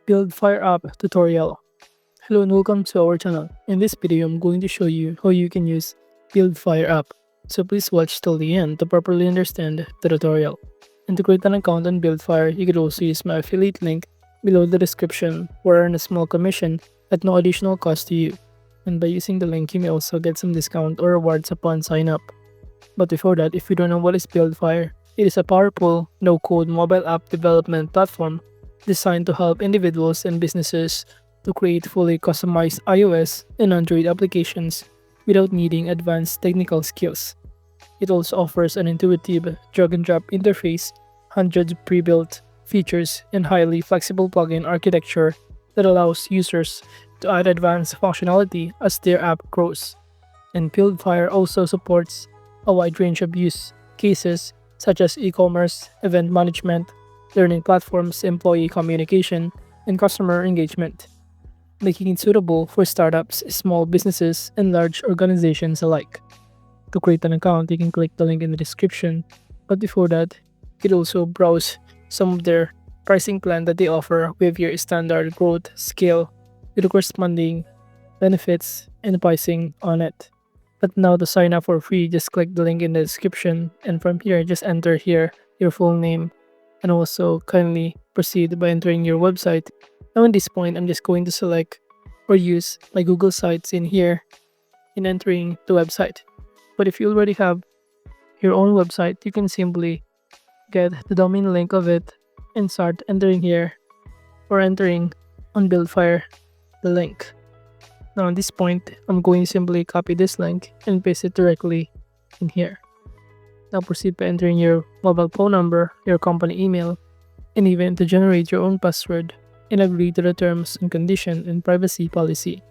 BuildFire app tutorial. Hello and welcome to our channel. In this video, I'm going to show you how you can use BuildFire app. So please watch till the end to properly understand the tutorial. And to create an account on BuildFire, you could also use my affiliate link below the description or earn a small commission at no additional cost to you. And by using the link, you may also get some discount or rewards upon sign up. But before that, if you don't know what is BuildFire, it is a powerful, no-code mobile app development platform designed to help individuals and businesses to create fully customized iOS and Android applications without needing advanced technical skills. It also offers an intuitive drag-and-drop interface, hundreds of pre-built features, and highly flexible plugin architecture that allows users to add advanced functionality as their app grows. And BuildFire also supports a wide range of use cases such as e-commerce, event management, learning platforms, employee communication, and customer engagement, making it suitable for startups, small businesses, and large organizations alike. To create an account, you can click the link in the description, but before that, you can also browse some of their pricing plan that they offer with your standard growth scale with the corresponding benefits and pricing on it. But now to sign up for free, just click the link in the description, and from here, just enter here your full name and also kindly proceed by entering your website. Now at this point, I'm just going to select or use my Google Sites in here in entering the website. But if you already have your own website, you can simply get the domain link of it and start entering here or entering on BuildFire the link. Now at this point, I'm going to simply copy this link and paste it directly in here. Now proceed by entering your mobile phone number, your company email, and even to generate your own password and agree to the terms and conditions and privacy policy.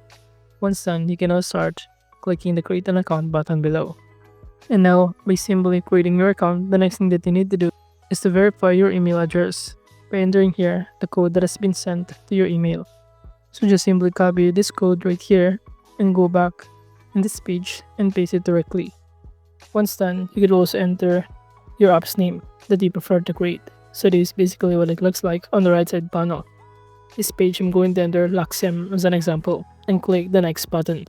Once done, you can now start clicking the create an account button below. And now, by simply creating your account, the next thing that you need to do is to verify your email address by entering here the code that has been sent to your email. So just simply copy this code right here and go back in this page and paste it directly. Once done, you could also enter your app's name that you prefer to create. So this is basically what it looks like on the right side panel. This page, I'm going to enter Laxem as an example and click the next button.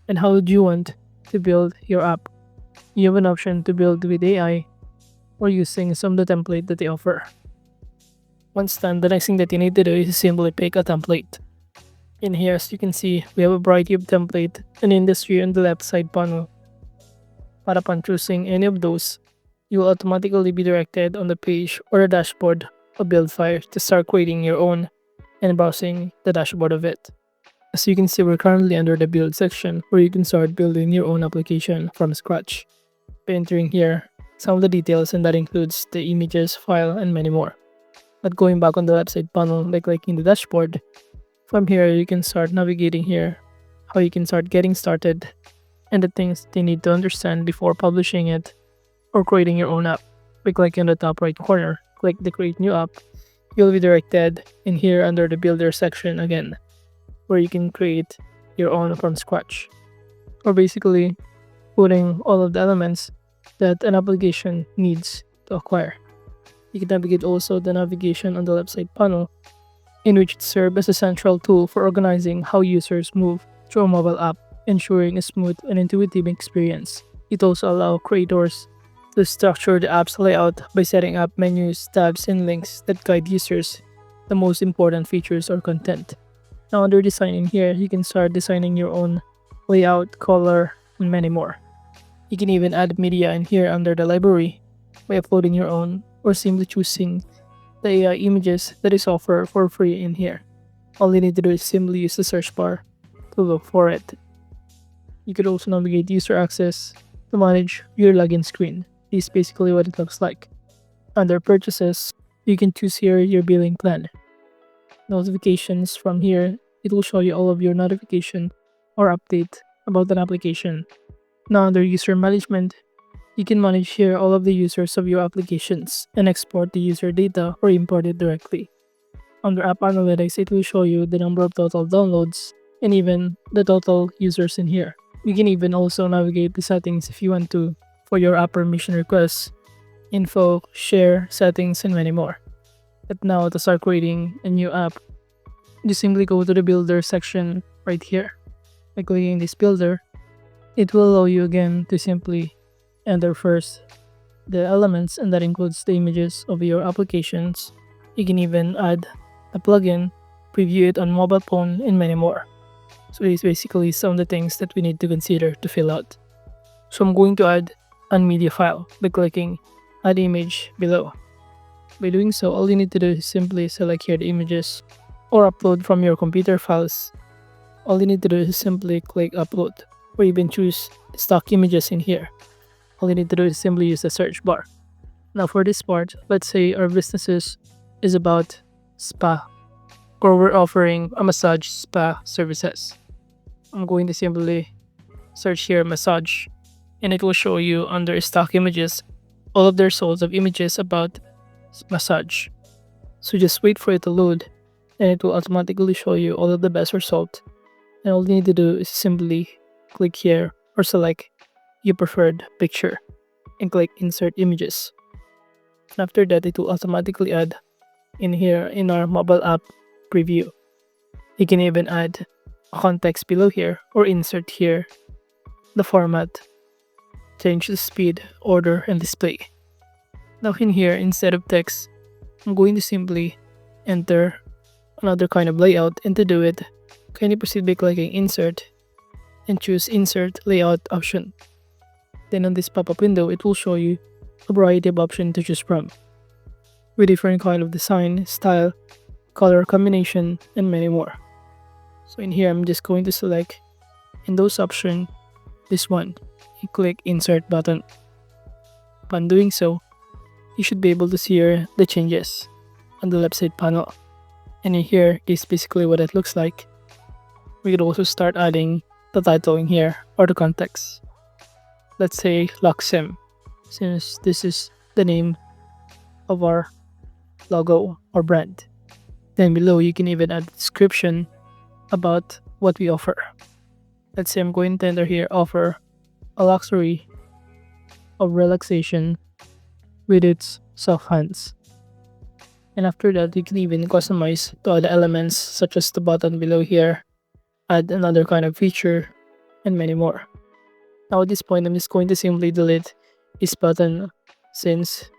And how would you want to build your app? You have an option to build with AI or using some of the template that they offer. Once done, the next thing that you need to do is simply pick a template. In here, as you can see, we have a variety of template and industry on the left side panel. But upon choosing any of those, you will automatically be directed on the page or the dashboard of BuildFire to start creating your own and browsing the dashboard of it. As you can see, we're currently under the build section where you can start building your own application from scratch by entering here some of the details, and that includes the images, file, and many more. But going back on the left side panel by clicking the dashboard, from here you can start navigating here how you can start getting started and the things they need to understand before publishing it or creating your own app. By clicking on the top right corner, click the create new app. You'll be directed in here under the builder section again, where you can create your own from scratch, or basically putting all of the elements that an application needs to acquire. You can navigate also the navigation on the left side panel, in which it serves as a central tool for organizing how users move through a mobile app, ensuring a smooth and intuitive experience. It also allows creators to structure the app's layout by setting up menus, tabs, and links that guide users the most important features or content. Now under design in here, you can start designing your own layout, color, and many more. You can even add media in here under the library by uploading your own or simply choosing the AI images that is offered for free in here. All you need to do is simply use the search bar to look for it. You could also navigate user access to manage your login screen. This is basically what it looks like. Under purchases, you can choose here your billing plan. Notifications, from here, it will show you all of your notification or update about an application. Now under user management, you can manage here all of the users of your applications and export the user data or import it directly. Under app analytics, it will show you the number of total downloads and even the total users in here. You can even also navigate the settings if you want to for your app permission requests, info, share, settings, and many more. But now to start creating a new app, Just simply go to the builder section right here. By clicking this builder, it will allow you again to simply enter first the elements, and that includes the images of your applications. You can even add a plugin, preview it on mobile phone, and many more. So these basically some of the things that we need to consider to fill out. So I'm going to add a media file by clicking add image below. By doing so, all you need to do is simply select here the images or upload from your computer files. All you need to do is simply click upload, or even choose the stock images in here. All you need to do is simply use the search bar. Now for this part, let's say our business is about spa, or we're offering a massage spa services. I'm going to simply search here massage, and it will show you under stock images all of the results of images about massage. So just wait for it to load, and it will automatically show you all of the best results. And all you need to do is simply click here or select your preferred picture and click insert images. And after that, it will automatically add in here in our mobile app preview. You can even add a context below here or insert here the format, change the speed, order, and display. Now in here, instead of text, I'm going to simply enter another kind of layout, and to do it, kindly proceed by clicking insert and choose insert layout option. Then on this pop-up window, it will show you a variety of options to choose from, with different kind of design, style, color combination, and many more. So in here, I'm just going to select in those options this one. You click insert button. Upon doing so, you should be able to see here the changes on the left side panel. And in here is basically what it looks like. We could also start adding the title in here or the context. Let's say Luxem, since this is the name of our logo or brand. Then below you can even add a description about what we offer. Let's say I'm going to enter here offer a luxury of relaxation with its soft hands. And after that, you can even customize the other elements such as the button below here, add another kind of feature, and many more. Now at this point, I'm just going to simply delete this button since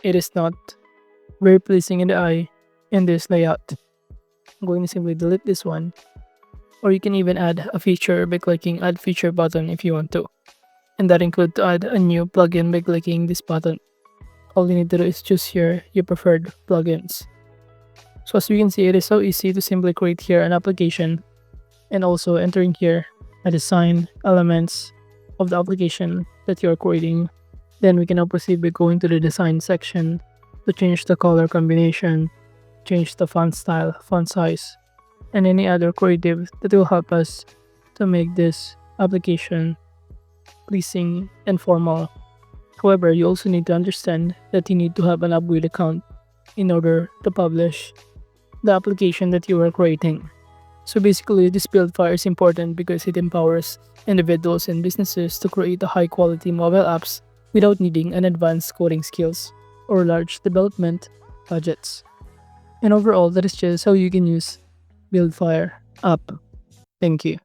it is not very pleasing in the eye in this layout. I'm going to simply delete this one, or you can even add a feature by clicking add feature button if you want to. And that includes to add a new plugin by clicking this button. All you need to do is choose here your preferred plugins. So as we can see, it is so easy to simply create here an application and also entering here a design elements of the application that you're creating. Then we can now proceed by going to the design section to change the color combination, change the font style, font size, and any other creative that will help us to make this application pleasing and formal. However, you also need to understand that you need to have an Upgrade account in order to publish the application that you are creating. So basically, this BuildFire is important because it empowers individuals and businesses to create a high-quality mobile apps without needing an advanced coding skills or large development budgets. And overall, that is just how you can use BuildFire app. Thank you.